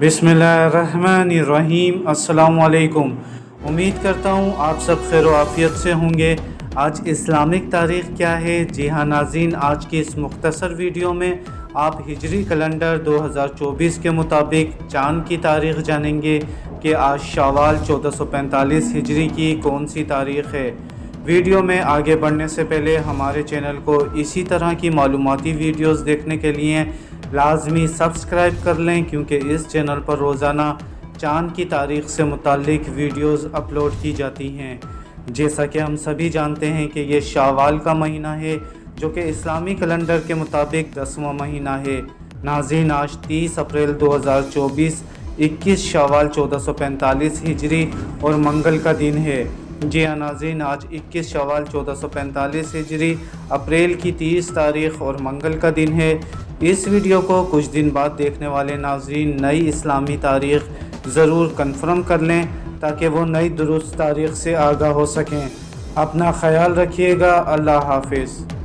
बिस्मिल्लाहिर्रहमानिर्रहीम। अस्सलामुअलैकुम। उम्मीद करता हूँ आप सब खैर व आफियत से होंगे। आज इस्लामिक तारीख़ क्या है? जी हाँ नाज़रीन, आज की इस मुख्तसर वीडियो में आप हिजरी कैलेंडर 2024 के मुताबिक चाँद की तारीख़ जानेंगे कि आज शवाल 1445 हिजरी की कौन सी तारीख़ है। वीडियो में आगे बढ़ने से पहले हमारे चैनल को इसी तरह की मालूमाती वीडियोस देखने के लिए लाजमी सब्सक्राइब कर लें, क्योंकि इस चैनल पर रोज़ाना चाँद की तारीख़ से मुताल्लिक वीडियोस अपलोड की जाती हैं। जैसा कि हम सभी जानते हैं कि ये शवाल का महीना है, जो कि इस्लामी कैलेंडर के मुताबिक 10वां महीना है। नाज़रीन, आज 30 अप्रैल 2024 21 शवाल 1445 हिजरी और मंगल का दिन है। जी हाँ नाज़रीन, आज 21 शवाल 1445 हिजरी, अप्रैल की 30 तारीख़ और मंगल का दिन है। इस वीडियो को कुछ दिन बाद देखने वाले नाज़रीन नई इस्लामी तारीख़ ज़रूर कंफर्म कर लें, ताकि वो नई दुरुस्त तारीख़ से आगाह हो सकें। अपना ख्याल रखिएगा। अल्लाह हाफ़िज़।